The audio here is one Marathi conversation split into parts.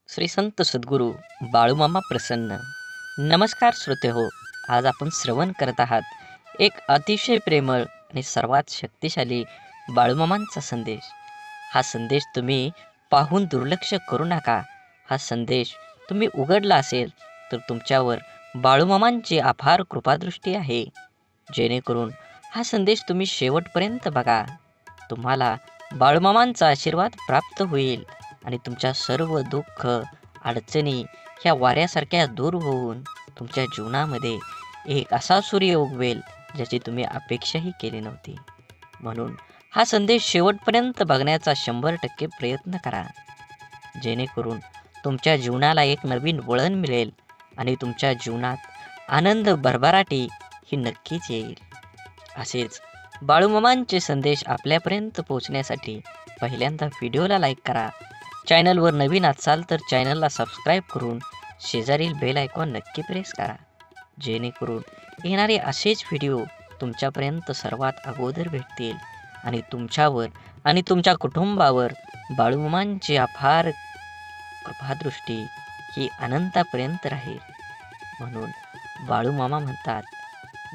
श्री संत सद्गुरू बाळूमामा प्रसन्न. नमस्कार श्रोते हो. आज आपण श्रवण करत आहात एक अतिशय प्रेमळ आणि सर्वात शक्तिशाली बाळूमामांचा संदेश. हा संदेश तुम्ही पाहून दुर्लक्ष करू नका. हा संदेश तुम्ही उघडला असेल तर तुमच्यावर बाळूमामांची अपार कृपादृष्टी आहे. जेणेकरून हा संदेश तुम्ही शेवटपर्यंत बघा. तुम्हाला बाळूमामांचा आशीर्वाद प्राप्त होईल आणि तुमच्या सर्व दुःख अडचणी ह्या वाऱ्यासारख्या दूर होऊन तुमच्या जीवनामध्ये एक असा सूर्य उगवेल ज्याची तुम्ही अपेक्षाही केली नव्हती. म्हणून हा संदेश शेवटपर्यंत बघण्याचा 100% प्रयत्न करा. जेणेकरून तुमच्या जीवनाला एक नवीन वळण मिळेल आणि तुमच्या जीवनात आनंद भरभराटी ही नक्कीच येईल. असेच बाळूमामांचे संदेश आपल्यापर्यंत पोहोचण्यासाठी पहिल्यांदा व्हिडिओला लाईक करा. चॅनलवर नवीन असाल तर चॅनलला सबस्क्राईब करून शेजारील बेल आयकॉन नक्की प्रेस करा. जेणेकरून येणारे असेच व्हिडिओ तुमच्यापर्यंत सर्वात अगोदर भेटतील आणि तुमच्यावर आणि तुमच्या कुटुंबावर बाळूमामांची अपार कृपादृष्टी ही अनंतापर्यंत राहील. म्हणून बाळूमामा म्हणतात,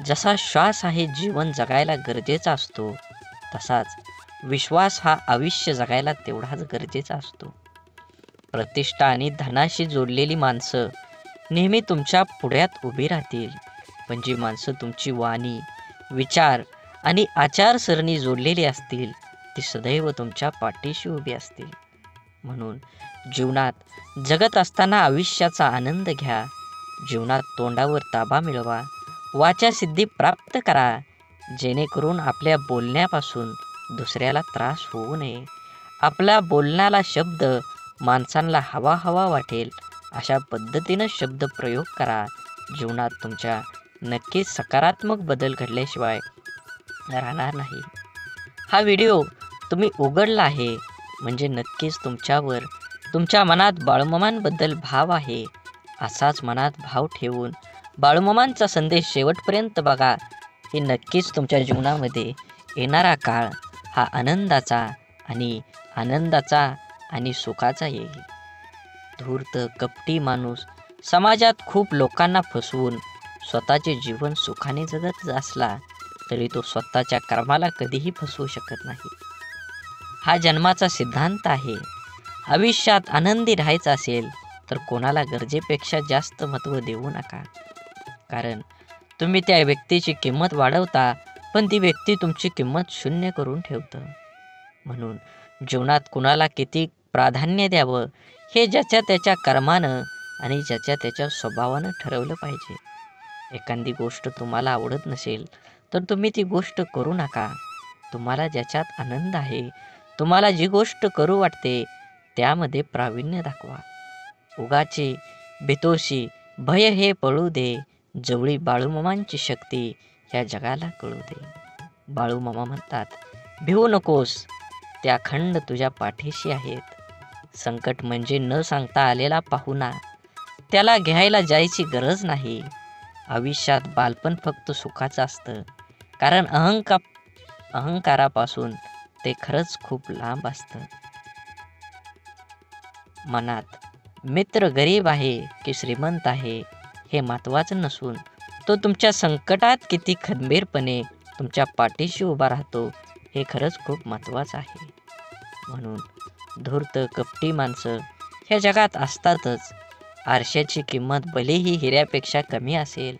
जसा श्वास आहे जीवन जगायला गरजेचा असतो, तसाच विश्वास हा आयुष्य जगायला तेवढाच गरजेचा असतो. प्रतिष्ठा आणि धनाशी जोडलेली माणसं नेहमी तुमच्या पुढ्यात उभी राहतील, पण जी माणसं तुमची वाणी, विचार आणि आचारसरणी जोडलेली असतील ती सदैव तुमच्या पाठीशी उभी असतील. म्हणून जीवनात जगत असताना आयुष्याचा आनंद घ्या. जीवनात तोंडावर ताबा मिळवा, वाचासिद्धी प्राप्त करा, जेणेकरून आपल्या बोलण्यापासून दुसऱ्याला त्रास होऊ नये. आपला बोलण्याला शब्द माणसांना हवा हवा वाटेल अशा पद्धतीनं शब्द प्रयोग करा. जीवनात तुमच्या नक्कीच सकारात्मक बदल घडल्याशिवाय राहणार नाही. हा व्हिडिओ तुम्ही उघडला आहे म्हणजे नक्कीच तुमच्यावर तुमच्या मनात बाळूमामांबद्दल भाव आहे. असाच मनात भाव ठेवून बाळूमामांचा संदेश शेवटपर्यंत बघा. हे नक्कीच तुमच्या जीवनामध्ये येणारा काळ हा आनंदाचा आणि सुखाचा येईल. धूर्त कपटी माणूस समाजात खूप लोकांना फसवून स्वतःचे जीवन सुखाने जगत असला तरी तो स्वतःच्या कर्माला कधीही फसवू शकत नाही. हा जन्माचा सिद्धांत आहे. आयुष्यात आनंदी राहायचं असेल तर कोणाला गरजेपेक्षा जास्त महत्त्व देऊ नका. कारण तुम्ही त्या व्यक्तीची किंमत वाढवता, पण ती व्यक्ती तुमची किंमत शून्य करून ठेवतं. म्हणून जीवनात कुणाला किती प्राधान्य द्यावं हे ज्याच्या त्याच्या कर्मानं आणि ज्याच्या त्याच्या स्वभावानं ठरवलं पाहिजे. एखादी गोष्ट तुम्हाला आवडत नसेल तर तुम्ही ती गोष्ट करू नका. तुम्हाला ज्याच्यात आनंद आहे, तुम्हाला जी गोष्ट करू वाटते त्यामध्ये प्रावीण्य दाखवा. उगाची बेतोशी भय हे पळू दे, जवळी बाळूमामांची शक्ती ह्या जगाला कळू दे. बाळूमामा म्हणतात, भिवू नकोस, त्या अखंड तुझ्या पाठीशी आहेत. संकट म्हणजे न सांगता आलेला पाहुणा, त्याला घ्यायला जायची गरज नाही. आयुष्यात बालपण फक्त सुखाचं असतं, कारण अहंकारापासून ते खरंच खूप लांब असतं. मनात मित्र गरीब आहे की श्रीमंत आहे हे महत्त्वाचं नसून तो तुमच्या संकटात किती खंबीरपणे तुमच्या पाठीशी उभा राहतो हे खरंच खूप महत्त्वाचं आहे. म्हणून धूर्त कपटी माणसं ह्या जगात असतातच. आरशाची किंमत भलेही हिऱ्यापेक्षा कमी असेल,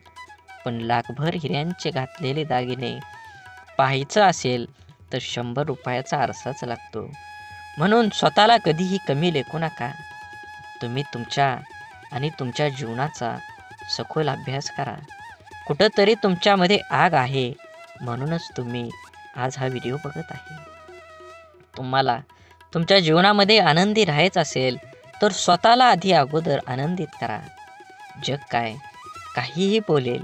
पण लाखभर हिऱ्यांचे घातलेले दागिने पाहायचं असेल तर 100 रुपयाचा आरसाच लागतो. म्हणून स्वतःला कधीही कमी लेखू नका. तुम्ही तुमच्या जीवनाचा सखोल अभ्यास करा. कुठंतरी तुमच्यामध्ये आग आहे, म्हणूनच तुम्ही आज हा व्हिडिओ बघत आहे. तुम्हाला तुमच्या जीवनामध्ये आनंदी राहायचं असेल तर स्वतःला आधी अगोदर आनंदित करा. जग काहीही बोलेल,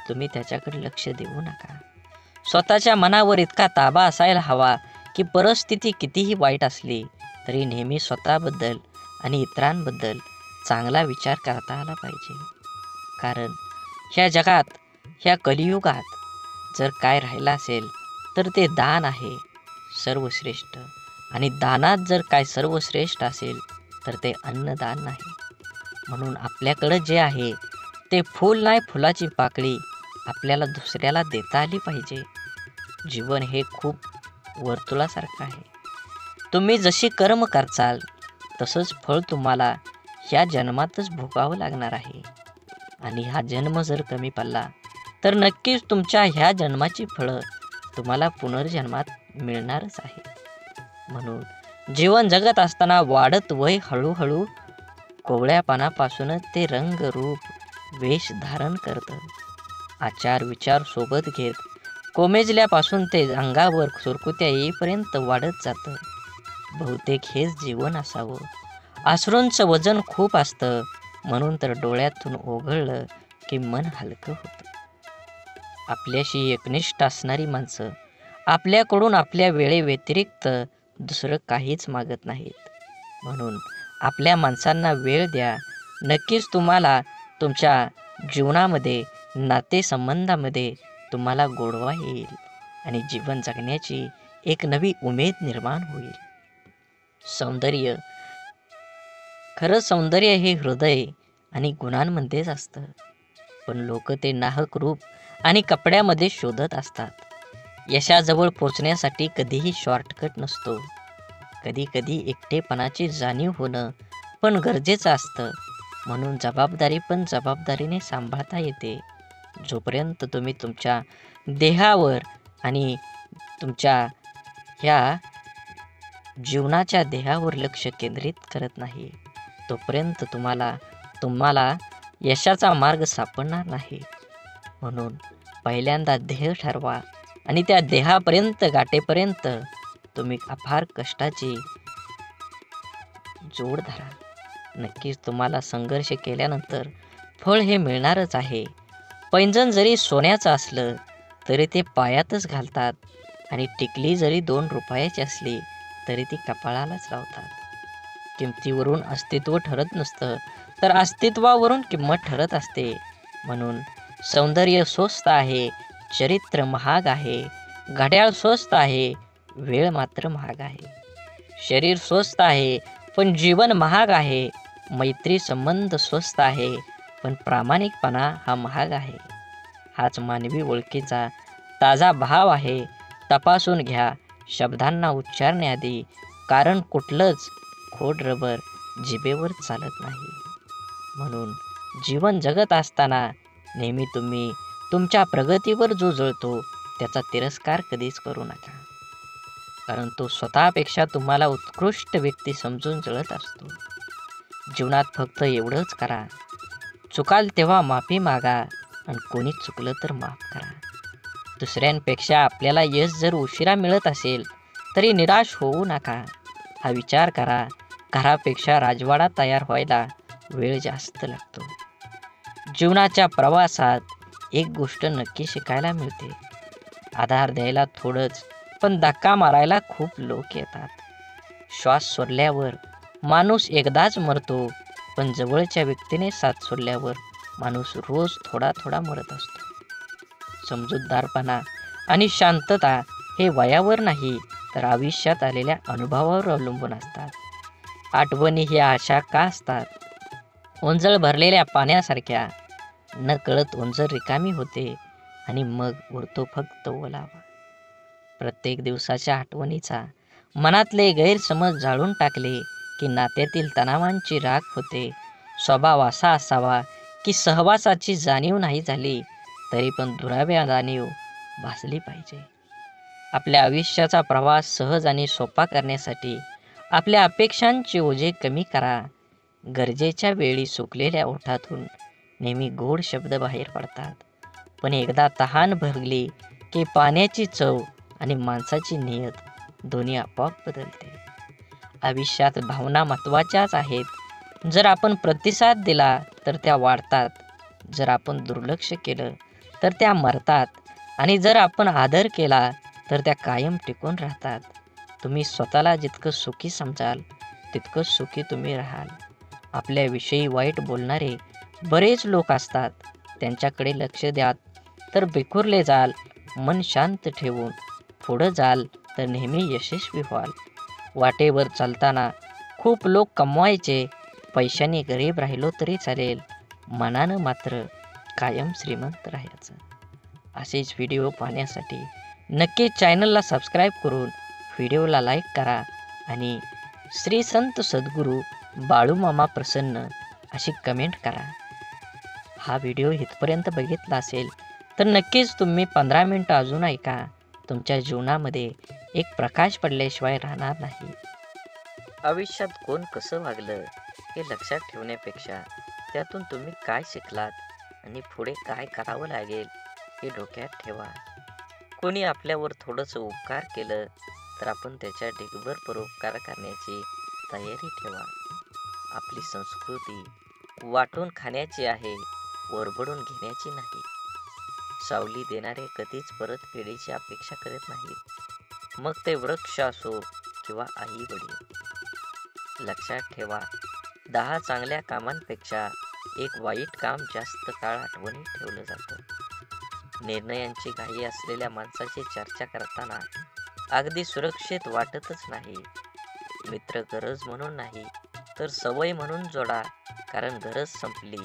तुम्ही त्याच्याकडे लक्ष देऊ नका. स्वतःच्या मनावर इतका ताबा असायला हवा की परिस्थिती कितीही वाईट असली तरी नेहमी स्वतःबद्दल आणि इतरांबद्दल चांगला विचार करता आला पाहिजे. कारण ह्या जगात, ह्या कलियुगात जर काय राहिलं असेल तर ते दान आहे सर्वश्रेष्ठ. आणि दानात जर काय सर्वश्रेष्ठ असेल तर ते अन्नदान नाही. म्हणून आपल्याकडं जे आहे ते फूल नाही, फुलाची पाकळी आपल्याला दुसऱ्याला देता आली पाहिजे. जीवन हे खूप वर्तुळासारखं आहे. तुम्ही जशी कर्म करचाल तसंच फळ तुम्हाला ह्या जन्मातच भोगावं लागणार आहे. आणि हा जन्म जर कमी पडला तर नक्कीच तुमच्या ह्या जन्माची फळं तुम्हाला पुनर्जन्मात मिळणारच आहे. म्हणून जीवन जगत असताना वाढत वय हळूहळू कोवळ्या पानापासूनच ते रंग रूप वेश धारण करतं. आचार विचार सोबत घेत कोमेजल्यापासून ते अंगावर सुरकुत्या येईपर्यंत वाढत जातं. बहुतेक हेच जीवन असावं. अश्रूंचं वजन खूप असतं, म्हणून तर डोळ्यातून ओघळलं की मन हलकं होतं. आपल्याशी एकनिष्ठ असणारी माणसं आपल्याकडून आपल्या वेळेव्यतिरिक्त दुसरं काहीच मागत नाहीत. म्हणून आपल्या माणसांना वेळ द्या. नक्कीच तुम्हाला तुमच्या जीवनामध्ये नातेसंबंधामध्ये तुम्हाला गोडवा येईल आणि जीवन जगण्याची एक नवी उमेद निर्माण होईल. सौंदर्य, खरं सौंदर्य हे हृदय आणि गुणांमध्येच असतं. पण लोक ते नाहक रूप आणि कपड्यामध्ये शोधत असतात. यशाजवळ पोचण्यासाठी कधीही शॉर्टकट नसतो. कधी कधी एकटेपणाची जाणीव होणं पण गरजेचं असतं. म्हणून जबाबदारी पण जबाबदारीने सांभाळता येते. जोपर्यंत तुम्ही तुमच्या देहावर आणि तुमच्या ह्या जीवनाच्या देहावर लक्ष केंद्रित करत नाही तोपर्यंत तुम्हाला यशाचा मार्ग सापडणार नाही. म्हणून पहिल्यांदा ध्येय ठरवा आणि त्या देहापर्यंत गाठेपर्यंत तुम्ही अपार कष्टाची जोड धरा. नक्कीच तुम्हाला संघर्ष केल्यानंतर फळ हे मिळणारच आहे. पैंजण जरी सोन्याचं असलं तरी ते पायातच घालतात आणि टिकली जरी 2 रुपयाची असली तरी ती कपाळालाच लावतात. किमतीवरून अस्तित्व ठरत नसतं, तर अस्तित्वावरून किंमत ठरत असते. म्हणून सौंदर्य स्वस्त आहे, चरित्र महाग आहे, घड्याळ स्वस्त आहे, वेळ मात्र महाग आहे. शरीर स्वस्त आहे पण जीवन महाग आहे. मैत्री संबंध स्वस्त आहे पण प्रामाणिकपणा हा महाग आहे. हाच मानवी ओळखीचा ताजा भाव आहे. तपासून घ्या शब्दांना उच्चारण्याआधी, कारण कुठलंच खोड रबर जिभेवर चालत नाही. म्हणून जीवन जगत असताना नेहमी तुम्ही तुमच्या प्रगतीवर जो जळतो त्याचा तिरस्कार कधीच करू नका, कारण तो स्वतःपेक्षा तुम्हाला उत्कृष्ट व्यक्ती समजून जळत असतो. जीवनात फक्त एवढंच करा, चुकाल तेव्हा माफी मागा आणि कोणी चुकलं तर माफ करा. दुसऱ्यांपेक्षा आपल्याला यश जर उशिरा मिळत असेल तरी निराश होऊ नका. हा विचार करा, घरापेक्षा राजवाडा तयार व्हायला वेळ जास्त लागतो. जीवनाच्या प्रवासात एक गोष्ट नक्की शिकायला मिळते, आधार द्यायला थोडंच पण धक्का मारायला खूप लोक येतात. श्वास सोडल्यावर माणूस एकदाच मरतो, पण जवळच्या व्यक्तीने साथ सोडल्यावर माणूस रोज थोडा थोडा मरत असतो. समजूतदारपणा आणि शांतता हे वयावर नाही तर आयुष्यात आलेल्या अनुभवावर अवलंबून असतात. आठवणी ह्या अशा का असतात? ओंजळ भरलेल्या पाण्यासारख्या. न कळत ओंजळ रिकामी होते आणि मग उरतो फक्त ओलावा. प्रत्येक दिवसाच्या आठवणीचा मनातले गैरसमज जाळून टाकले की नात्यातील तणावांची राख होते. स्वभाव असा असावा की सहवासाची जाणीव नाही झाली तरी पण दुराव्या जाणीव भासली पाहिजे. आपल्या आयुष्याचा प्रवास सहज आणि सोपा करण्यासाठी आपल्या अपेक्षांचे ओझे कमी करा. गरजेच्या वेळी सुकलेल्या ओठातून नेहमी गोड शब्द बाहेर पडतात, पण एकदा तहान भरली की पाण्याची चव आणि माणसाची नियत दोन्ही आपोआप बदलते. आयुष्यात भावना महत्त्वाच्याच आहेत. जर आपण प्रतिसाद दिला तर त्या वाढतात, जर आपण दुर्लक्ष केलं तर त्या मरतात आणि जर आपण आदर केला तर त्या कायम टिकून राहतात. तुम्ही स्वतःला जितकं सुखी समजाल तितकं सुखी तुम्ही राहाल. आपल्याविषयी वाईट बोलणारे बरेच लोक असतात, त्यांच्याकडे लक्ष द्या तर बिखुरले जाल. मन शांत ठेवून पुढं जाल तर नेहमी यशस्वी व्हाल. वाटेवर चालताना खूप लोक कमवायचे, पैशाने गरीब राहिलो तरी चालेल, मनानं मात्र कायम श्रीमंत राहायचं. असेच व्हिडिओ पाहण्यासाठी नक्की चॅनलला सबस्क्राईब करून व्हिडिओला लाईक करा आणि श्री संत सद्गुरू बाळूमामा प्रसन्न अशी कमेंट करा. हा व्हिडिओ इथपर्यंत बघितला असेल तर नक्कीच तुम्ही 15 मिनटं अजून ऐका. तुमच्या जीवनामध्ये एक प्रकाश पडल्याशिवाय राहणार नाही. आयुष्यात कोण कसं वागलं हे लक्षात ठेवण्यापेक्षा त्यातून तुम्ही काय शिकलात आणि पुढे काय करावं लागेल हे डोक्यात ठेवा. कोणी आपल्यावर थोडंसं उपकार केलं तर आपण त्याच्या ढिगभर परोपकार करण्याची तयारी ठेवा. आपली संस्कृती वाटून खाण्याची आहे, ओरबडून घेण्याची नाही. सावली देणारे कधीच परतफेडीची अपेक्षा करत नाहीत, मग ते वृक्ष असो किंवा आई वडील. लक्षात ठेवा, 10 चांगल्या कामांपेक्षा एक वाईट काम जास्त काळ आठवणीत ठेवलं जातं. निर्णयांची घाई असलेल्या माणसाची चर्चा करताना अगदी सुरक्षित वाटतच नाही. मित्र गरज म्हणून नाही तर सवय म्हणून जोडा, कारण गरज संपली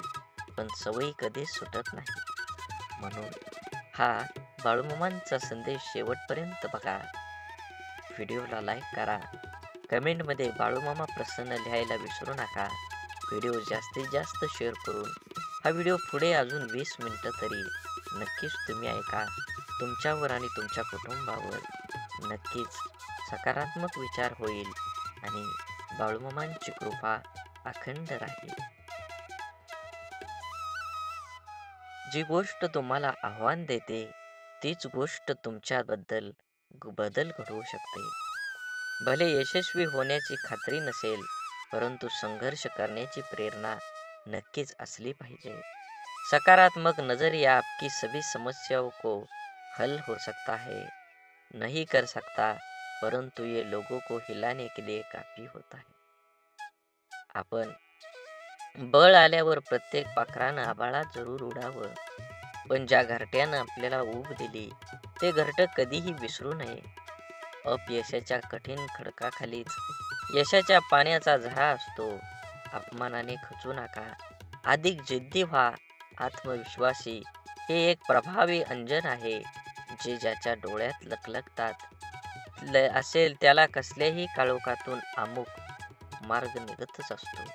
पण सवयी कधीच सुटत नाही. म्हणून हा बाळूमामांचा संदेश शेवटपर्यंत बघा. व्हिडिओला लाईक करा, कमेंटमध्ये बाळूमामा प्रसन्न लिहायला विसरू नका. व्हिडिओ जास्तीत जास्त शेअर करून हा व्हिडिओ पुढे अजून 20 मिनिटं तरी नक्कीच तुम्ही ऐका. तुमच्यावर आणि तुमच्या कुटुंबावर नक्कीच सकारात्मक विचार होईल आणि बाळूमामांची कृपा अखंड राहील. जी गोष्ट तुम्हाला आव्हान देते तीच गोष्ट तुमच्याबद्दल बदल घडवू शकते. भले यशस्वी होण्याची खात्री नसेल, परंतु संघर्ष करण्याची प्रेरणा नक्कीच असली पाहिजे. सकारात्मक नजरिया आपकी सभी समस्याओं को हल हो सकता है, नहीं कर सकता, परंतु ये लोगों को हिलाने के लिए काफी होता है. आपण बळ आल्यावर प्रत्येक पाखरानं आभाळात जरूर उडावं, पण ज्या घरट्यानं आपल्याला ऊब दिली ते घरटं कधीही विसरू नये. अपयशाच्या कठीण खडकाखालीच यशाच्या पाण्याचा झरा असतो. अपमानाने खचू नका, अधिक जिद्दी व्हा. आत्मविश्वासी हे एक प्रभावी अंजन आहे, जे ज्याच्या डोळ्यात लखलखतात असेल त्याला कसल्याही काळोखातून अमुक मार्ग निघतच असतो.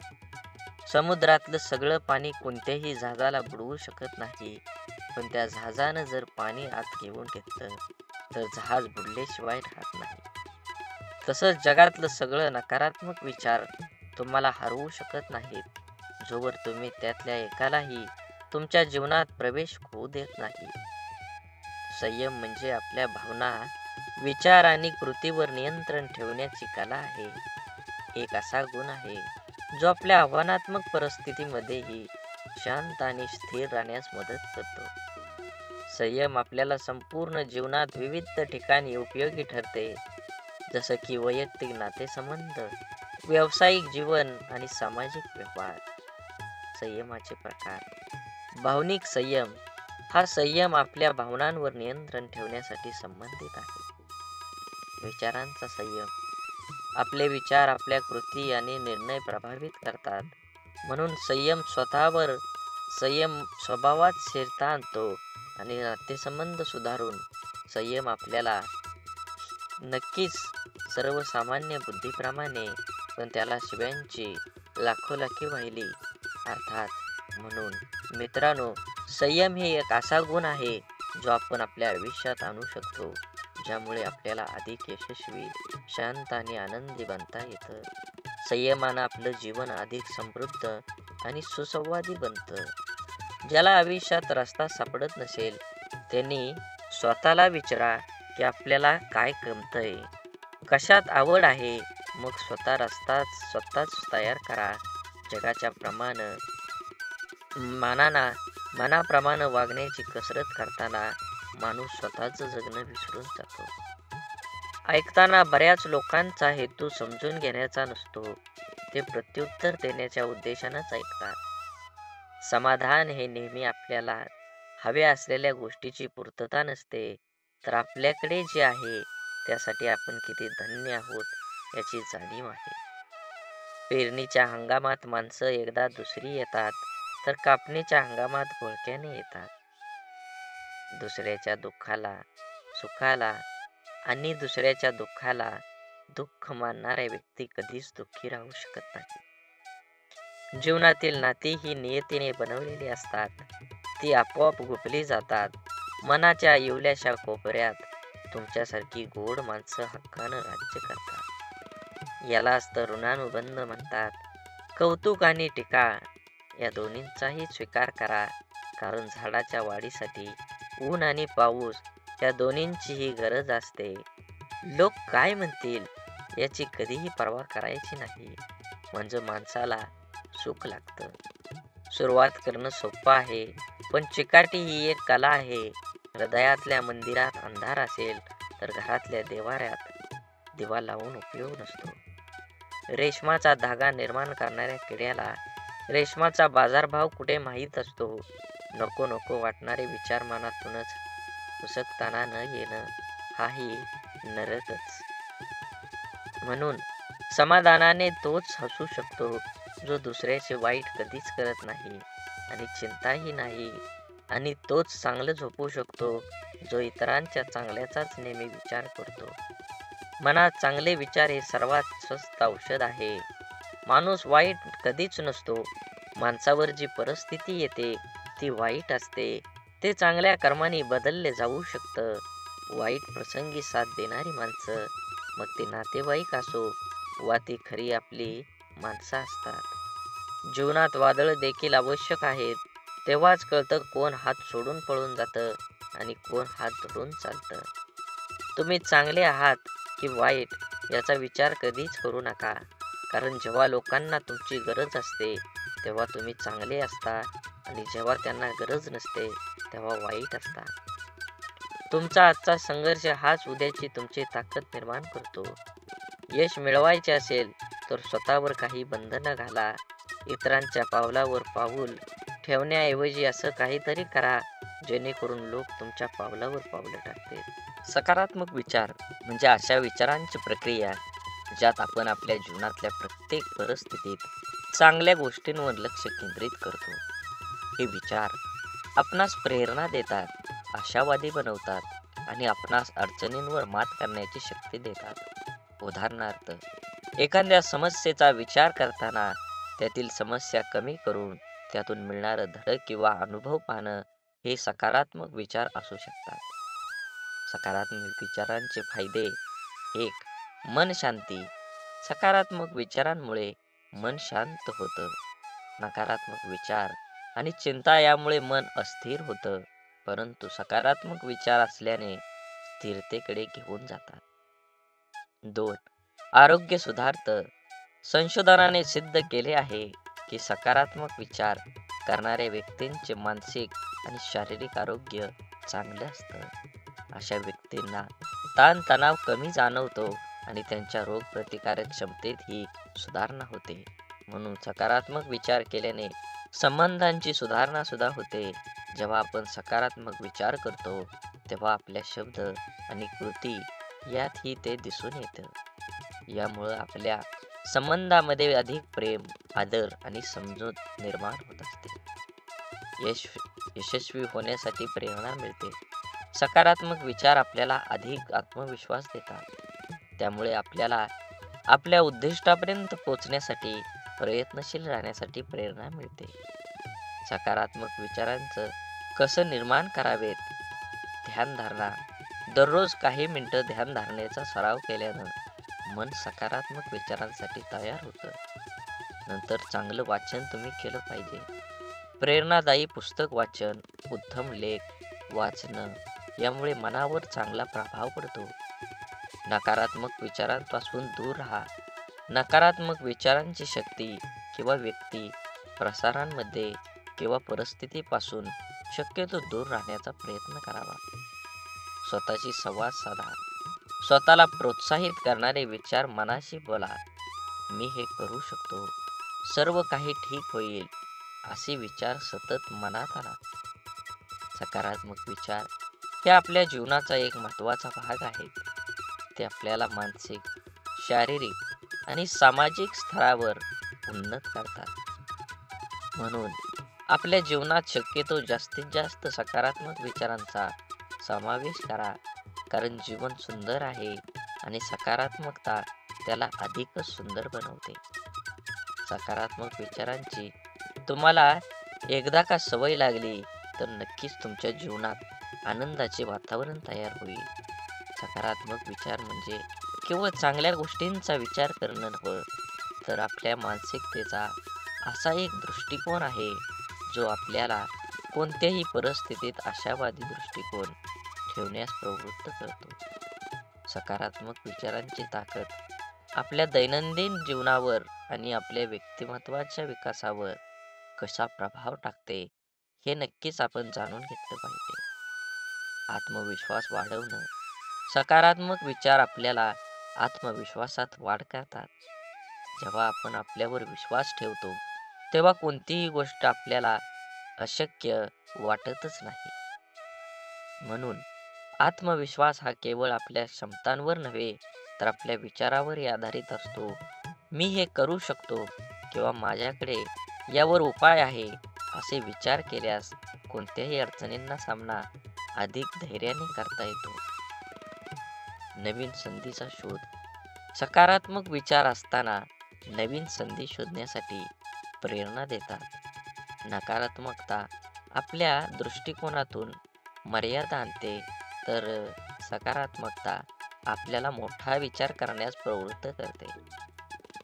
समुद्रातलं सगळं पाणी कोणत्याही जहाजाला बुडवू शकत नाही, पण त्या जहाजानं जर पाणी आत घेऊन घेतलं तर जहाज बुडल्याशिवाय राहत नाही. तसंच जगातलं सगळं नकारात्मक विचार तुम्हाला हरवू शकत नाहीत, जोवर तुम्ही त्यातल्या एकालाही तुमच्या जीवनात प्रवेश होऊ देत नाही. संयम म्हणजे आपल्या भावना, विचार आणि कृतीवर नियंत्रण ठेवण्याची कला आहे. एक असा गुण आहे जो आपल्या आव्हानात्मक परिस्थितीमध्येही शांत आणि स्थिर राहण्यास मदत करतो. संयम आपल्याला संपूर्ण जीवनात विविध ठिकाणी उपयोगी ठरते, जसं की वैयक्तिक नातेसंबंध, व्यावसायिक जीवन आणि सामाजिक व्यवहार. संयमाचे प्रकार. भावनिक संयम हा संयम आपल्या भावनांवर नियंत्रण ठेवण्यासाठी संबंधित आहे. विचारांचा संयम. आपले विचार आपल्या कृती आणि निर्णय प्रभावित करतात, म्हणून संयम स्वभावात स्थिरता आणतो आणि नातेसंबंध सुधारून संयम आपल्याला नक्कीच सर्वसामान्य बुद्धीप्रमाणे, पण त्याला शिव्यांची लाखोलाखी वाहिली अर्थात. म्हणून मित्रांनो, संयम हे एक असा गुण आहे जो आपण आपल्या आयुष्यात आणू शकतो, ज्यामुळे आपल्याला अधिक यशस्वी, शांत आणि आनंदी बनता येतं. संयमानं आपलं जीवन अधिक समृद्ध आणि सुसंवादी बनतं. ज्याला आयुष्यात रस्ता सापडत नसेल त्यांनी स्वतःला विचारा की आपल्याला काय गमतंय, कशात आवड आहे, मग स्वतःच तयार करा. जगाच्या मनाप्रमाणे वागण्याची कसरत करताना माणूस स्वतःचं जगणं विसरून जातो. ऐकताना बऱ्याच लोकांचा हेतू समजून घेण्याचा नसतो, ते प्रत्युत्तर देण्याच्या उद्देशानंच ऐकतात. समाधान हे नेहमी आपल्याला हव्या असलेल्या गोष्टीची पूर्तता नसते, तर आपल्याकडे जे आहे त्यासाठी आपण किती धन्य आहोत याची जाणीव आहे. पेरणीच्या हंगामात माणसं एकदा दुसरी येतात, तर कापणीच्या हंगामात घोळक्याने येतात. दुसऱ्याच्या दुःखाला, सुखाला आणि दुसऱ्याच्या दुःखाला दुःख मानणाऱ्या व्यक्ती कधीच दुःखी राहू शकत नाही. जीवनातील नाती ही नियतीने बनवलेली असतात. ती आपोआप गुंफली जातात. मनाच्या इवल्याशा कोपऱ्यात तुमच्यासारखी गोड माणसं हक्कानं राज्य करतात. यालाच तर ऋणानुबंध म्हणतात. कौतुक आणि टीका या दोन्हींचाही स्वीकार करा, कारण झाडाच्या वाढीसाठी ऊन आणि पाऊस या दोन्हींचीही गरज असते. लोक काय म्हणतील याची कधीही पर्वा करायची नाही, म्हणजे माणसाला सुख लागतं. सुरुवात करणं सोपं आहे, पण चिकाटी ही एक कला आहे. हृदयातल्या मंदिरात अंधार असेल तर घरातल्या देवाऱ्यात दिवा लावून उपयोग नसतो. रेशमाचा धागा निर्माण करणाऱ्या किड्याला रेशमाचा बाजारभाव कुठे माहीत असतो. नको नको वाटणारे विचार मनातूनच पुसकताना न येणं हाही नरकच. म्हणून समाधानाने तोच हसू शकतो जो दुसऱ्याचे वाईट कधीच करत नाही आणि चिंताही नाही, आणि तोच चांगलं झोपू शकतो जो इतरांच्या चांगल्याचाच नेहमी विचार करतो. मनात चांगले विचार हे सर्वात स्वस्त औषध आहे. माणूस वाईट कधीच नसतो. माणसावर जी परिस्थिती येते ती वाईट असते. ते चांगल्या कर्माने बदलले जाऊ शकतं. वाईट प्रसंगी साथ देणारी माणसं, मग ते नातेवाईक असो वा ती खरी आपली माणसं असतात. जीवनात वादळ देखील आवश्यक आहेत. तेव्हाच कळतं कोण हात सोडून पळून जातं आणि कोण हात धरून चालतं. तुम्ही चांगले आहात की वाईट याचा विचार कधीच करू नका, कारण जेव्हा लोकांना तुमची गरज असते तेव्हा तुम्ही चांगले असता, आणि जेव्हा त्यांना गरज नसते तेव्हा वाईट असता. तुमचा आजचा संघर्ष हाच उद्याची तुमची ताकद निर्माण करतो. यश मिळवायचे असेल तर स्वतःवर काही बंधनं घाला. इतरांच्या पावलावर पाऊल ठेवण्याऐवजी असं काहीतरी करा जेणेकरून लोक तुमच्या पावलावर पावलं टाकतील. सकारात्मक विचार म्हणजे अशा विचारांची प्रक्रिया ज्यात आपण आपल्या जीवनातल्या प्रत्येक परिस्थितीत चांगल्या गोष्टींवर लक्ष केंद्रित करतो. हे विचार आपणास प्रेरणा देतात, आशावादी बनवतात आणि आपणास अडचणींवर मात करण्याची शक्ती देतात. उदाहरणार्थ, एखाद्या समस्येचा विचार करताना त्यातील समस्या कमी करून त्यातून मिळणारं धडक किंवा अनुभव पाहणं हे सकारात्मक विचार असू शकतात. सकारात्मक विचारांचे फायदे: 1. मन शांती. सकारात्मक विचारांमुळे मन शांत होतं. नकारात्मक विचार आणि चिंता यामुळे मन अस्थिर होतं, परंतु सकारात्मक विचार असल्याने स्थिरतेकडे घेऊन जातात. 2. आरोग्य सुधारतं. संशोधनाने सिद्ध केले आहे की सकारात्मक विचार करणाऱ्या व्यक्तींचे मानसिक आणि शारीरिक आरोग्य चांगले असतं. अशा व्यक्तींना ताणतणाव कमी जाणवतो आणि त्यांच्या रोगप्रतिकारक क्षमतेतही सुधारणा होते. म्हणून सकारात्मक विचार केल्याने संबंधांची सुधारणा सुद्धा होते. जेव्हा आपण सकारात्मक विचार करतो तेव्हा आपल्या शब्द आणि कृती यातही ते दिसून येतं. यामुळं आपल्या संबंधामध्ये अधिक प्रेम, आदर आणि समजूत निर्माण होत असते. यशस्वी होण्यासाठी प्रेरणा मिळते. सकारात्मक विचार आपल्याला अधिक आत्मविश्वास देतात. त्यामुळे आपल्याला आपल्या उद्दिष्टापर्यंत पोहोचण्यासाठी प्रयत्नशील राहण्यासाठी प्रेरणा मिळते. सकारात्मक विचारांचं कसं निर्माण करावेत? ध्यानधारणा. दररोज काही मिनिटं ध्यानधारणेचा सराव केल्यानं मन सकारात्मक विचारांसाठी तयार होतं. नंतर चांगलं वाचन तुम्ही केलं पाहिजे. प्रेरणादायी पुस्तक वाचन, उत्तम लेख वाचणं यामुळे मनावर चांगला प्रभाव पडतो. नकारात्मक विचारांपासून दूर राहा. नकारात्मक विचारांची शक्ती किंवा व्यक्ती, प्रसारांमध्ये किंवा परिस्थितीपासून शक्यतो दूर राहण्याचा प्रयत्न करावा. स्वतःशी संवाद साधा. स्वतःला प्रोत्साहित करणारे विचार मनाशी बोला. मी हे करू शकतो, सर्व काही ठीक होईल, असे विचार सतत मनात आणा. सकारात्मक विचार हे आपल्या जीवनाचा एक महत्त्वाचा भाग आहेत. ते आपल्याला मानसिक, शारीरिक आणि सामाजिक स्तरावर उन्नत करतात. म्हणून आपल्या जीवनात शक्यतो जास्तीत जास्त सकारात्मक विचारांचा समावेश करा, कारण जीवन सुंदर आहे आणि सकारात्मकता त्याला अधिकच सुंदर बनवते. सकारात्मक विचारांची तुम्हाला एकदा का सवय लागली तर नक्कीच तुमच्या जीवनात आनंदाचे वातावरण तयार होईल. सकारात्मक विचार म्हणजे केवळ चांगल्या गोष्टींचा विचार करणं नव्हे, तर आपल्या मानसिकतेचा असा एक दृष्टिकोन आहे जो आपल्याला कोणत्याही परिस्थितीत आशावादी दृष्टिकोन ठेवण्यास प्रवृत्त करतो. सकारात्मक विचारांची ताकद आपल्या दैनंदिन जीवनावर आणि आपल्या व्यक्तिमत्वाच्या विकासावर कसा प्रभाव टाकते हे नक्कीच आपण जाणून घेतलं पाहिजे. आत्मविश्वास वाढवणं. सकारात्मक विचार आपल्याला आत्मविश्वासात वाढ करतात. जेव्हा आपण आपल्यावर विश्वास ठेवतो, तेव्हा कोणतीही गोष्ट आपल्याला अशक्य वाटतच नाही. म्हणून आत्मविश्वास हा केवळ आपल्या क्षमतांवर नव्हे, तर आपल्या विचारावरही आधारित असतो. मी हे करू शकतो किंवा माझ्याकडे यावर उपाय आहे, असे विचार केल्यास कोणत्याही अडचणींना सामना अधिक धैर्याने करता येतो. नवीन संधीचा शोध. सकारात्मक विचार असताना नवीन संधी शोधण्यासाठी प्रेरणा देतात. नकारात्मकता आपल्या दृष्टिकोनातून मर्यादा आणते, तर सकारात्मकता आपल्याला मोठा विचार करण्यास प्रवृत्त करते.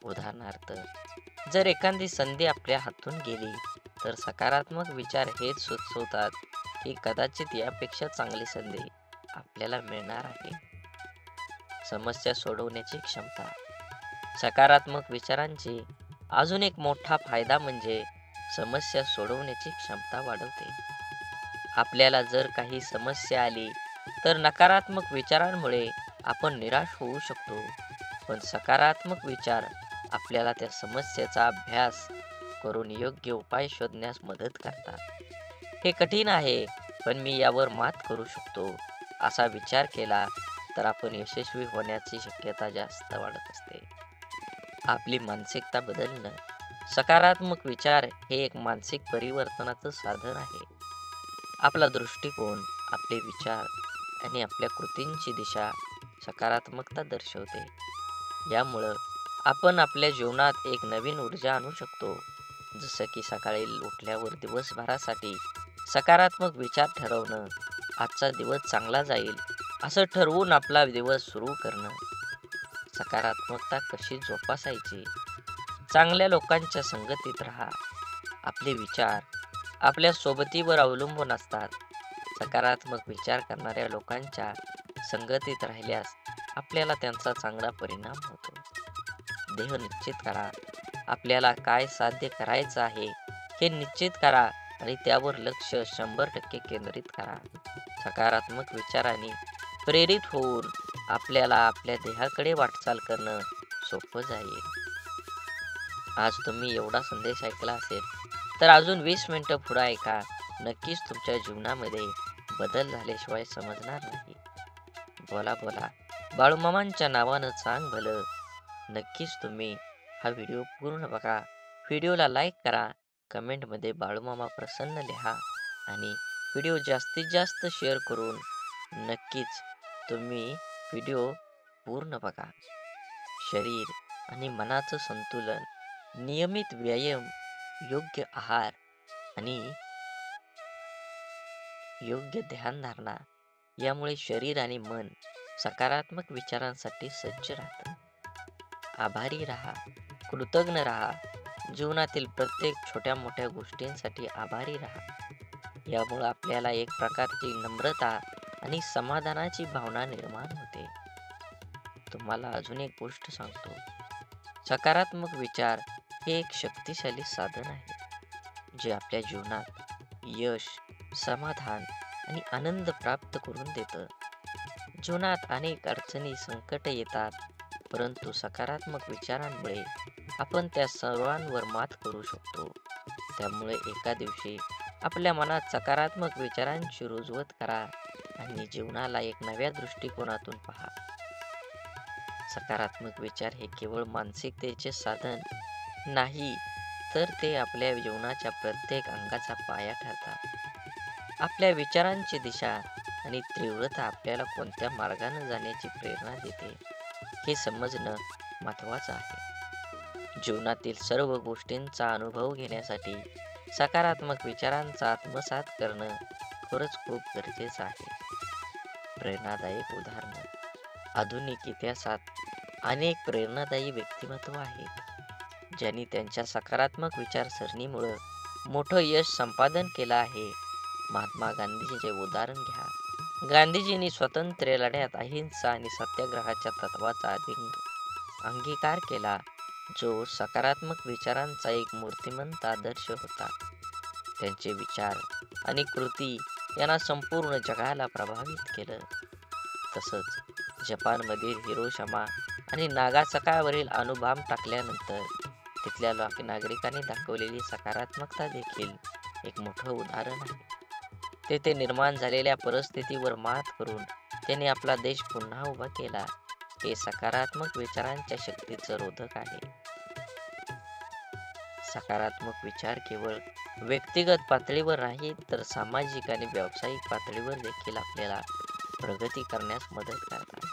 उदाहरणार्थ, जर एखादी संधी आपल्या हातून गेली, तर सकारात्मक विचार हेच सुचवतात की कदाचित यापेक्षा चांगली संधी आपल्याला मिळणार आहे. समस्या सोडवण्याची क्षमता. सकारात्मक विचारांची अजून एक मोठा फायदा म्हणजे समस्या सोडवण्याची क्षमता वाढवते. आपल्याला जर काही समस्या आली तर नकारात्मक विचारांमुळे आपण निराश होऊ शकतो, पण सकारात्मक विचार आपल्याला त्या समस्येचा अभ्यास करून योग्य उपाय शोधण्यास मदत करतात. हे कठीण आहे, पण मी यावर मात करू शकतो, असा विचार केला तर आपण यशस्वी होण्याची शक्यता जास्त वाढत असते. आपली मानसिकता बदलणं. सकारात्मक विचार हे एक मानसिक परिवर्तनाचं साधन आहे. आपला दृष्टिकोन, आपले विचार आणि आपल्या कृतींची दिशा सकारात्मकता दर्शवते. यामुळं आपण आपल्या जीवनात एक नवीन ऊर्जा आणू शकतो. जसं की सकाळी उठल्यावर दिवसभरासाठी सकारात्मक विचार ठरवणं, आजचा दिवस चांगला जाईल असं ठरवून आपला दिवस सुरू करणं. सकारात्मकता कशी जोपासायची. चांगल्या लोकांच्या संगतीत राहा. आपले विचार आपल्या सोबतीवर अवलंबून असतात. सकारात्मक विचार करणाऱ्या लोकांच्या संगतीत राहिल्यास आपल्याला त्यांचा चांगला परिणाम होतो. ध्येय निश्चित करा. आपल्याला काय साध्य करायचं आहे हे निश्चित करा आणि त्यावर लक्ष 100% केंद्रित करा. सकारात्मक विचारांनी प्रेरित होऊन आपल्याला आपल्या ध्येयाकडे वाटचाल करणं सोपं जाईल. आज तुम्ही एवढा संदेश ऐकला असेल, तर अजून 20 मिनिटं पुढे ऐका. नक्कीच तुमच्या जीवनामध्ये बदल झाल्याशिवाय समजणार नाही. बोला बोला बाळूमामांच्या नावानं चांग भलं. नक्कीच तुम्ही हा व्हिडिओ पूर्ण बघा. व्हिडिओला लाईक करा, कमेंटमध्ये बाळूमामा प्रसन्न लिहा आणि व्हिडिओ जास्तीत जास्त शेअर करून नक्कीच तुम्ही व्हिडिओ पूर्ण बघा. शरीर आणि मनाचं संतुलन, नियमित व्यायाम, योग्य आहार आणि योग्य ध्यानधारणा यामुळे शरीर आणि मन सकारात्मक विचारांसाठी सज्ज राहतं. आभारी राहा, कृतज्ञ राहा. जीवनातील प्रत्येक छोट्या मोठ्या गोष्टींसाठी आभारी राहा. यामुळे आपल्याला एक प्रकारची नम्रता आणि समाधानाची भावना निर्माण होते. तुम्हाला अजून एक गोष्ट सांगतो. सकारात्मक विचार हे एक शक्तिशाली साधन आहे, जे आपल्या जीवनात यश, समाधान आणि आनंद प्राप्त करून देतं. जीवनात अनेक अडचणी, संकट येतात, परंतु सकारात्मक विचारांमुळे आपण त्या सर्वांवर मात करू शकतो. त्यामुळे एका दिवशी आपल्या मनात सकारात्मक विचारांची रुजवत करा आणि जीवनाला एक नव्या दृष्टिकोनातून पहा. सकारात्मक विचार हे केवळ मानसिकतेचे साधन नाही, तर ते आपल्या जीवनाच्या प्रत्येक अंगाचा पाया ठरतात. आपल्या विचारांची दिशा आणि तीव्रता आपल्याला कोणत्या मार्गाने जाण्याची प्रेरणा देते हे समजणं महत्त्वाचं आहे. जीवनातील सर्व गोष्टींचा अनुभव घेण्यासाठी सकारात्मक विचारांचा आत्मसात करणं खरंच खूप गरजेचं आहे. प्रेरणादायक उदाहरणं. आधुनिक इतिहासात अनेक प्रेरणादायी व्यक्तिमत्व आहेत ज्यांनी त्यांच्या सकारात्मक विचारसरणीमुळे मोठं यश संपादन केलं आहे. महात्मा गांधीजींचे उदाहरण घ्या. गांधीजींनी स्वातंत्र्य लढ्यात अहिंसा आणि सत्याग्रहाच्या तत्वाचा अंगीकार केला, जो सकारात्मक विचारांचा एक मूर्तिमंत आदर्श होता. त्यांचे विचार आणि कृती यांना संपूर्ण जगाला प्रभावित केलं. तसंच जपानमधील हिरोशिमा आणि नागासाकावरील अणुबॉम्ब टाकल्यानंतर तिथल्या नागरिकांनी दाखवलेली सकारात्मकता देखील एक मोठं उदाहरण आहे. तेथे निर्माण झालेल्या परिस्थितीवर मात करून त्यांनी आपला देश पुन्हा उभा केला. हे सकारात्मक विचारांच्या शक्तीचं रोधक आहे. सकारात्मक विचार केवळ व्यक्तिगत पातळीवर नाही, तर सामाजिक आणि व्यावसायिक पातळीवर देखील आपल्याला प्रगती करण्यास मदत करतात.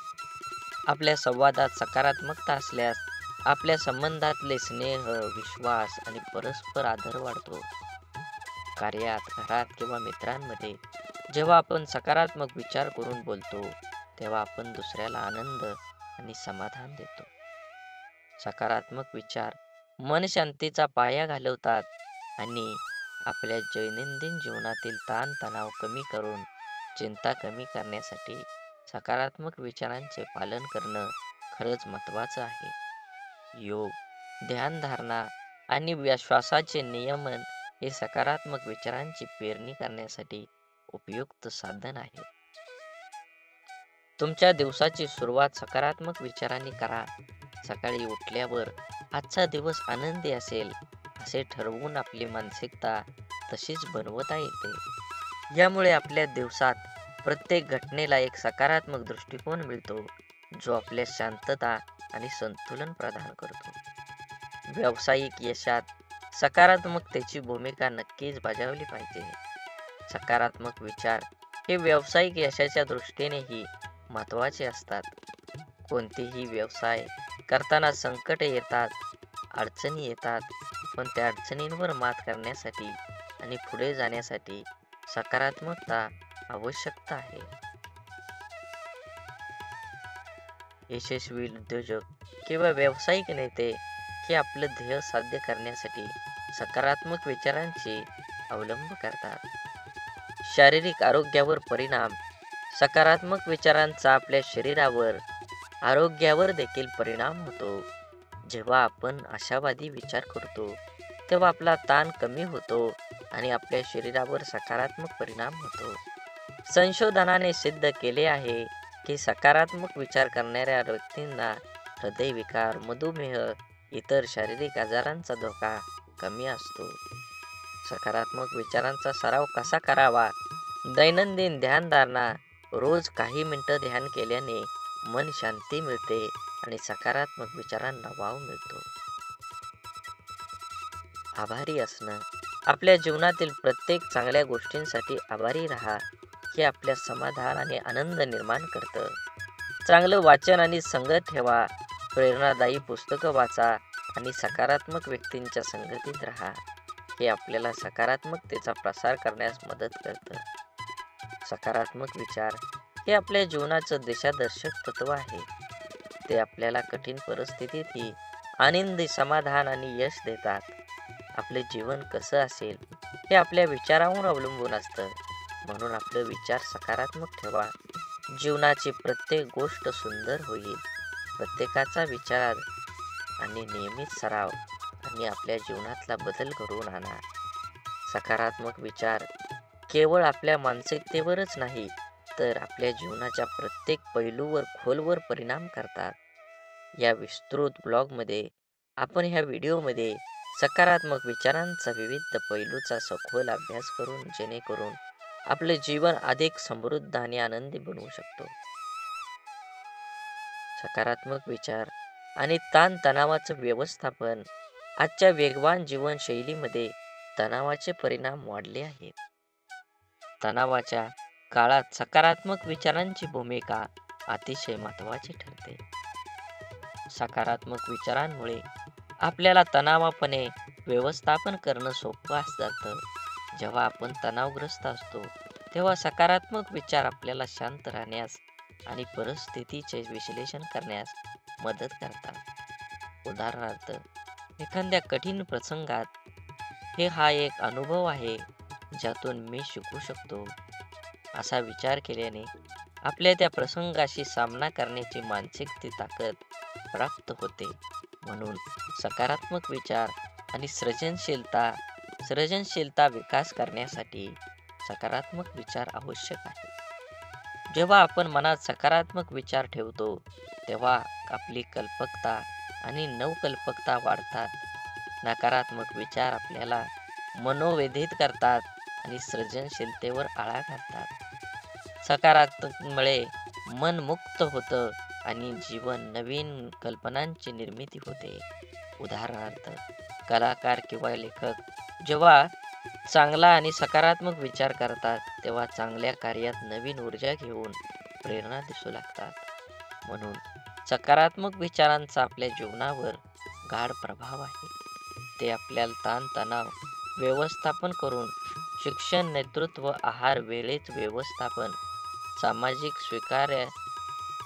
आपल्या संवादात सकारात्मकता असल्यास आपल्या संबंधातले स्नेह, विश्वास आणि परस्पर आदर वाढतो. कार्यात, घरात किंवा मित्रांमध्ये जेव्हा आपण सकारात्मक विचार करून बोलतो, तेव्हा आपण दुसऱ्याला आनंद आणि समाधान देतो. सकारात्मक विचार मन शांतीचा पाया घालवतात आणि आपल्या दैनंदिन जीवनातील ताणतणाव कमी करून चिंता कमी करण्यासाठी सकारात्मक विचारांचे पालन करणं खरंच महत्त्वाचं आहे. योग, ध्यानधारणा आणि श्वासाचे नियमन हे सकारात्मक विचारांची पेरणी करण्यासाठी उपयुक्त साधन आहे. तुमच्या दिवसाची सुरुवात सकारात्मक विचारांनी करा. सकाळी उठल्यावर आजचा दिवस आनंदी असेल असे ठरवून आपली मानसिकता तशीच बनवता येते. यामुळे आपल्या दिवसात प्रत्येक घटनेला एक सकारात्मक दृष्टिकोन मिळतो, जो आपल्या शांतता आणि संतुलन प्रदान करतो. व्यावसायिक यशात सकारात्मकतेची भूमिका नक्कीच बजावली पाहिजे. सकारात्मक विचार हे व्यावसायिक यशाच्या दृष्टीनेही महत्त्वाचे असतात. कोणतेही व्यवसाय करताना संकटे येतात, अडचणी येतात, पण त्या अडचणींवर मात करण्यासाठी आणि पुढे जाण्यासाठी सकारात्मकता आवश्यकता आहे. यशस्वी उद्योजक किंवा व्यावसायिक नेते हे आपलं ध्येय साध्य करण्यासाठी सकारात्मक विचारांचे अवलंब करतात. शारीरिक आरोग्यावर परिणाम. सकारात्मक विचारांचा आपल्या शरीरावर, आरोग्यावर देखील परिणाम होतो. जेव्हा आपण आशावादी विचार करतो, तेव्हा आपला ताण कमी होतो आणि आपल्या शरीरावर सकारात्मक परिणाम होतो. संशोधनाने सिद्ध केले आहे की सकारात्मक विचार करणाऱ्या व्यक्तींना हृदयविकार, मधुमेह, इतर शारीरिक आजारांचा धोका कमी असतो. सकारात्मक विचारांचा सराव कसा करावा? दैनंदिन ध्यानधारणा. रोज काही मिनिटं ध्यान केल्याने मन शांती मिळते आणि सकारात्मक विचारांना वाव मिळतो. आभारी असणं. आपल्या जीवनातील प्रत्येक चांगल्या गोष्टींसाठी आभारी राहा. हे आपल्या समाधान आणि आनंद निर्माण करतं. चांगलं वाचन आणि संगत ठेवा. प्रेरणादायी पुस्तकं वाचा आणि सकारात्मक व्यक्तींच्या संगतीत राहा. हे आपल्याला सकारात्मकतेचा प्रसार करण्यास मदत करतं. सकारात्मक विचार हे आपल्या जीवनाचं दिशादर्शक तत्व आहे. ते आपल्याला कठीण परिस्थितीतही आनंदी, समाधान आणि यश देतात. आपले जीवन कसं असेल हे आपल्या विचारांवर अवलंबून असतं. म्हणून आपले विचार सकारात्मक ठेवा. जीवनाची प्रत्येक गोष्ट सुंदर होईल. प्रत्येकाचा विचार आणि नियमित सराव आणि आपल्या जीवनातला बदल घडवून आणा. सकारात्मक विचार केवळ आपल्या मानसिकतेवरच नाही, तर आपल्या जीवनाच्या प्रत्येक पैलूवर खोलवर परिणाम करतात. या विस्तृत ब्लॉगमध्ये आपण ह्या व्हिडिओमध्ये सकारात्मक विचारांचा विविध पैलूचा सखोल अभ्यास करून जेणेकरून आपले जीवन अधिक समृद्ध आणि आनंदी बनवू शकतो. सकारात्मक विचार आणि ताणतणावाचं व्यवस्थापन. आजच्या वेगवान जीवनशैलीमध्ये तणावाचे परिणाम वाढले आहेत. तणावाच्या काळात सकारात्मक विचारांची भूमिका अतिशय महत्त्वाची ठरते. सकारात्मक विचारांमुळे आपल्याला तणावापणे व्यवस्थापन करणं सोपं जातं. जेव्हा आपण तणावग्रस्त असतो, तेव्हा सकारात्मक विचार आपल्याला शांत राहण्यास आणि परिस्थितीचे विश्लेषण करण्यास मदत करतात. उदाहरणार्थ, एखाद्या कठीण प्रसंगात हा एक अनुभव आहे ज्यातून मी शिकू शकतो, असा विचार केल्याने आपल्या त्या प्रसंगाशी सामना करण्याची मानसिक ताकद प्राप्त होते. म्हणून सकारात्मक विचार आणि सर्जनशीलता विकास करण्यासाठी सकारात्मक विचार आवश्यक आहे. जेव्हा आपण मनात सकारात्मक विचार ठेवतो, तेव्हा आपली कल्पकता आणि नवकल्पकता वाढतात. नकारात्मक विचार आपल्याला मनोव्यथित करतात आणि सृजनशीलतेवर आळा घालतात. सकारात्मकमुळे मन मुक्त होतं आणि जीवन नवीन कल्पनांची निर्मिती होते. उदाहरणार्थ, कलाकार किंवा लेखक जेव्हा चांगला आणि सकारात्मक विचार करतात, तेव्हा चांगल्या कार्यात नवीन ऊर्जा घेऊन प्रेरणा दिसू लागतात. म्हणून सकारात्मक विचारांचा आपल्या जीवनावर गाढ प्रभाव आहे. ते आपल्याला ताणतणाव व्यवस्थापन करून शिक्षण, नेतृत्व, आहार, वेळेचे व्यवस्थापन, सामाजिक स्वीकार्य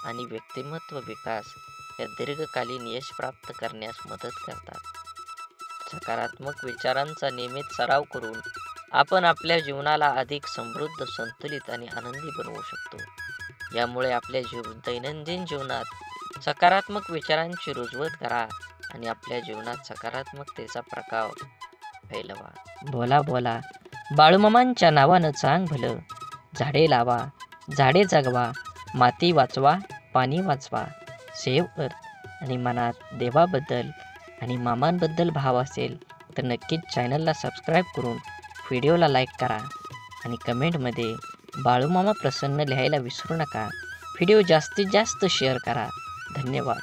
आणि व्यक्तिमत्व विकास या दीर्घकालीन यश प्राप्त करण्यास मदत करतात. सकारात्मक विचारांचा नियमित सराव करून आपण आपल्या जीवनाला अधिक समृद्ध, संतुलित आणि आनंदी बनवू शकतो. यामुळे आपल्या दैनंदिन जीवनात सकारात्मक विचारांची रुजवत करा आणि आपल्या जीवनात सकारात्मकतेचा प्रभाव फैलवा. बोला बोला बाळूमामांच्या नावानं चांग भलं. झाडे लावा, झाडे जगवा, माती वाचवा, पाणी वाचवा. सेव्ह अर्थ. आणि मनात देवाबद्दल आणि मामांबद्दल भाव असेल तर नक्कीच चॅनलला सबस्क्राईब करून व्हिडिओला लाईक करा आणि कमेंटमध्ये बाळूमामा प्रसन्न लिहायला विसरू नका. व्हिडिओ जास्तीत जास्त शेअर करा. धन्यवाद.